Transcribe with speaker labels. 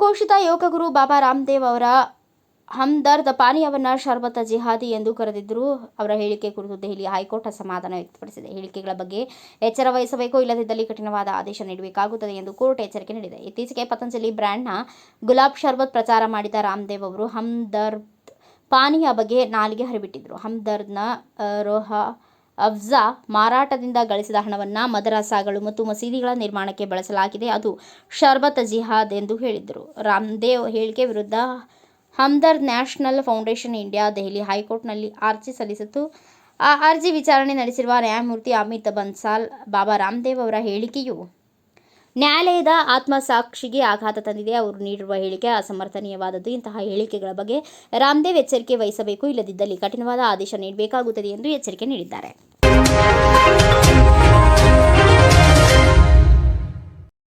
Speaker 1: ಬಹುಘೋಷಿತ ಯೋಗ ಗುರು ಬಾಬಾ ರಾಮದೇವ್ ಅವರ ಹಮ್ದರ್ದ್ ಪಾನೀಯವನ್ನು ಶರ್ಬತ್ ಜಿಹಾದಿ ಎಂದು ಕರೆದಿದ್ದರು. ಅವರ ಹೇಳಿಕೆ ಕುರಿತು ದೆಹಲಿ ಹೈಕೋರ್ಟ್ ಅಸಮಾಧಾನ ವ್ಯಕ್ತಪಡಿಸಿದೆ. ಹೇಳಿಕೆಗಳ ಬಗ್ಗೆ ಎಚ್ಚರ ವಹಿಸಬೇಕು, ಇಲ್ಲದಿದ್ದಲ್ಲಿ ಕಠಿಣವಾದ ಆದೇಶ ನೀಡಬೇಕಾಗುತ್ತದೆ ಎಂದು ಕೋರ್ಟ್ ಎಚ್ಚರಿಕೆ ನೀಡಿದೆ. ಇತ್ತೀಚೆಗೆ ಪತಂಜಲಿ ಬ್ರ್ಯಾಂಡ್ನ ಗುಲಾಬ್ ಶರ್ಬತ್ ಪ್ರಚಾರ ಮಾಡಿದ ರಾಮದೇವ್ ಅವರು ಹಮ್ದರ್ದ್ ಪಾನೀಯ ಬಗ್ಗೆ ನಾಲಿಗೆ ಹರಿಬಿಟ್ಟಿದ್ದರು. ಹಮ್ದರ್ದ್ನ ರೋಹ ಅಫ್ಜಾ ಮಾರಾಟದಿಂದ ಗಳಿಸಿದ ಹಣವನ್ನು ಮದರಸಾಗಳು ಮತ್ತು ಮಸೀದಿಗಳ ನಿರ್ಮಾಣಕ್ಕೆ ಬಳಸಲಾಗಿದೆ, ಅದು ಶರ್ಬತ್ ಜಿಹಾದ್ ಎಂದು ಹೇಳಿದ್ದರು. ರಾಮದೇವ್ ಹೇಳಿಕೆ ವಿರುದ್ಧ Hamdard national foundation India Delhi ಹೈಕೋರ್ಟ್ನಲ್ಲಿ ಅರ್ಜಿ ಸಲ್ಲಿಸಿತ್ತು. ಆ ಅರ್ಜಿ ವಿಚಾರಣೆ ನಡೆಸಿರುವ ನ್ಯಾಯಮೂರ್ತಿ ಅಮಿತ್ ಬನ್ಸಾಲ್, ಬಾಬಾ ರಾಮದೇವ್ ಅವರ ಹೇಳಿಕೆಯು ನ್ಯಾಯಾಲಯದ ಆತ್ಮಸಾಕ್ಷಿಗೆ ಆಘಾತ ತಂದಿದೆ. ಅವರು ನೀಡಿರುವ ಹೇಳಿಕೆ ಅಸಮರ್ಥನೀಯವಾದದ್ದು. ಇಂತಹ ಹೇಳಿಕೆಗಳ ಬಗ್ಗೆ ರಾಮದೇವ್ ಎಚ್ಚರಿಕೆ ವಹಿಸಬೇಕು, ಇಲ್ಲದಿದ್ದಲ್ಲಿ ಕಠಿಣವಾದ ಆದೇಶ ನೀಡಬೇಕಾಗುತ್ತದೆ ಎಂದು ಎಚ್ಚರಿಕೆ ನೀಡಿದ್ದಾರೆ.